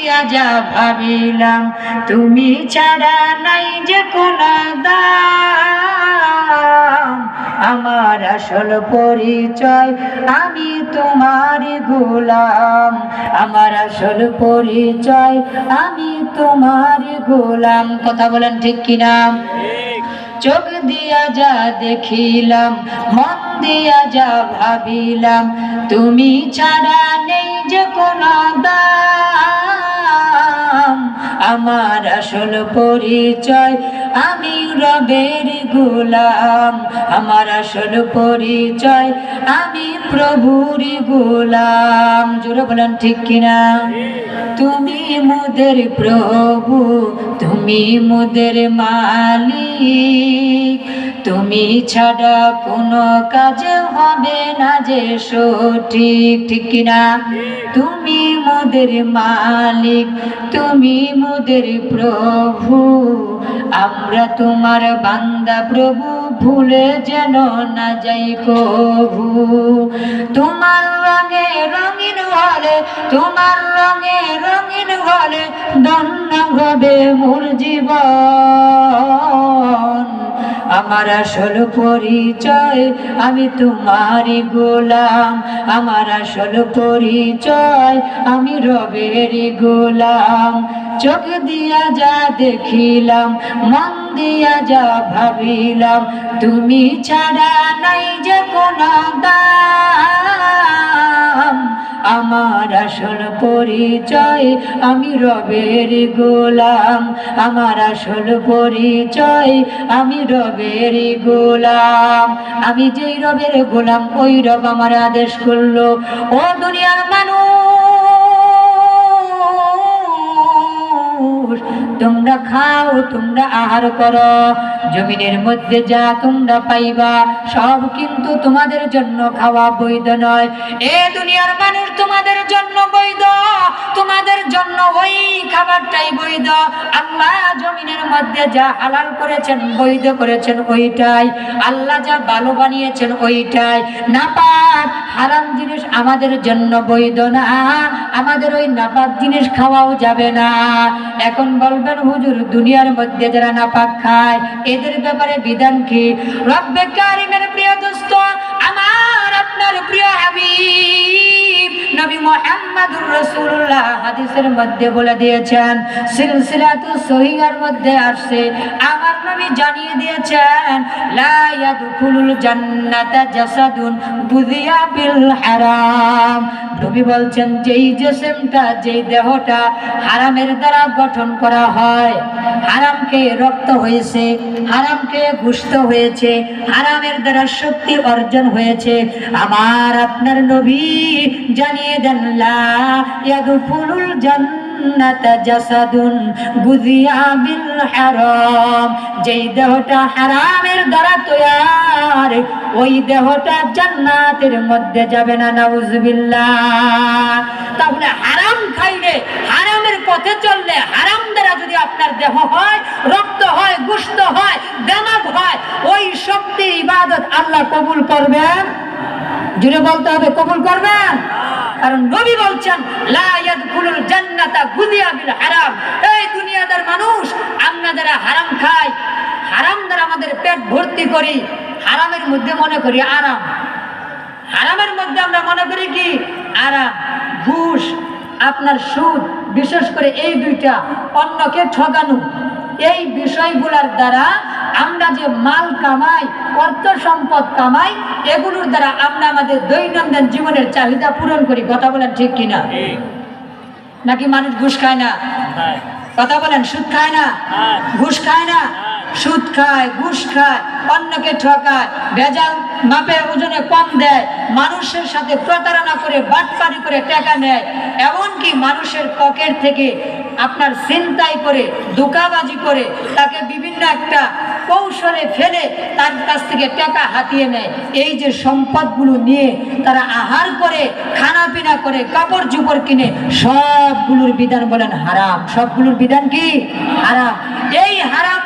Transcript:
দিয়া যা ভাবিলাম তুমি ছাড়া নাই যে কোনো দাম। আমার আসল পরিচয় আমি তোমার গোলাম, আমার আসল পরিচয় আমি তোমার গোলাম। কথা বলেন ঠিক কিনা? চোখ দিয়া যা দেখিলাম, মন দিয়া যা ভাবিলাম তুমি ছাড়া নেই যে কোনো দাম। আমার আসল পরিচয় আমি রবের গোলাম, আমার আসল পরিচয় আমি প্রভুর গোলাম। জোরে বলেন ঠিক কিনা? তুমি মোদের প্রভু, তুমি মোদের মালিক, তুমি ছাড়া কোনো কাজ হবে না যে সঠিক। ঠিক কিনা? তুমি মোদের মালিক, তুমি মোদের প্রভু, আমরা তোমার বান্দা প্রভু, ভুলে যেন না যাই কভু। তোমার রঙে রঙিন হলে, তোমার রঙে রঙিন হলে ধন্য হবে মোর জীবন। আমার আসল পরিচয় আমি তোমারই গোলাম, আমার আসল পরিচয় আমি রবের গোলাম। চোখ দিয়া যা দেখিলাম, মন দিয়া যা ভাবিলাম তুমি ছাড়া নাই যে কোনো দাম। আমার আসল পরিচয় আমি রবের গোলাম, আমার আসল পরিচয় আমি রবের গোলাম। আমি যেই রবের গোলাম ওই রব আমার আদেশ করলো, ও দুনিয়ার মানুষ তোমরা খাও, তোমরা আহার করো, জমিনের মধ্যে যা তোমরা পাইবা সব কিন্তু তোমাদের জন্য খাওয়া বৈধ নয়। এ দুনিয়ার মানুষ তোমাদের জন্য বৈধ, তোমাদের জন্য ওই খাবারটাই বৈধ। আল্লাহ জমিনের মধ্যে যা হালাল করেছেন, বৈধ করেছেন ওইটাই, আল্লাহ যা ভালো বানিয়েছেন ওইটাই। নাপাক হারাম জিনিস আমাদের জন্য বৈধ না, আমাদের ওই নাপাক জিনিস খাওয়াও যাবে না। এখন বলবেন হুজুর দুনিয়ার মধ্যে যারা নাপাক খায় এদের ব্যাপারে বিধান কি? রব্বে কারিমের প্রিয় দোস্ত, আমার আপনার প্রিয় হাবিব নবী মুহাম্মদুর রাসূলুল্লাহ হাদিসের মধ্যে বলে দিয়েছেন, সিলসিলাতুস সহিহার মধ্যে আসছে, আমার নবী জানিয়ে দিয়েছেন লা ইয়াদখুলুল জান্নাতা জাসাদুন বুযিয়া বিল হারাম। নবী বলছেন যেই জিসমটা, যেই দেহটা হারামের দ্বারা গঠন করা হয়, হারামকে রক্ত হয়েছে, হারামকে গোশত হয়েছে, হারামের দ্বারা শক্তি অর্জন হয়েছে, আমার আপনার নবী জানিয়ে দেন লা ইয়াদখুলুল জান্নাতা জাসাদুন গুযিয়া বিল হারাম। যেই দেহটা হারামের দ্বারা তৈয়ার ওই দেহটা জান্নাতের মধ্যে যাবে না, নাউজুবিল্লাহ। তাহলে হারাম খাইলে, হারামের পথে চললে, হারাম দ্বারা যদি আপনার দেহ হয়, রক্ত হয়, গোশত হয়, দেমাগ হয়, ওই শক্তি ইবাদত আল্লাহ কবুল করবেন? জুড়ে বলতে হবে কবুল করবেন? কারণ নবী বলছেন লা ইয়াদখুলুল জান্নাতা গুযিয়া বিল হারাম। এই দুনিয়াদার মানুষ, আমরা যারা হারাম খাই, হারাম দ্বারা আমাদের পেট ভর্তি করি, হারামের মধ্যে মনে করি আরাম, হারামের মধ্যে আমরা মনে করি কি আরাম। ঘুষ, আপনার সুদ, বিশেষ করে এই দুইটা, অন্যকে ঠকানো, এই বিষয়গুলোর দ্বারা আমরা যে মাল কামাই, অর্থ সম্পদ কামাই, এগুলোর দ্বারা আমরা আমাদের দৈনন্দিন জীবনের চাহিদা পূরণ করি। কথা বলেন ঠিক কিনা? নাকি মানুষ ঘুষ খায় না? কথা বলেন, সুদ খায় না? ঘুষ খায় না? সুদ খায়, ঘুষ খায়, অন্যকে ঠকায়, ভেজাল মাপে ওজনে কম দেয়, মানুষের সাথে প্রতারণা করে, বাটপারি করে টাকা নেয়, এমনকি মানুষের পকেট থেকে আপনার ছিনতাই করে, ধোঁকাবাজি করে, তাকে বিভিন্ন একটা কৌশলে ফেলে তার কাছ থেকে টাকা হাতিয়ে নেয়। এই যে সম্পদগুলো নিয়ে তারা আহার করে, খানা পিনা করে, কাপড় চোপড় কিনে, সবগুলোর বিধান বলেন হারাম। সবগুলোর বিধান কি? হারাম। এই হারাম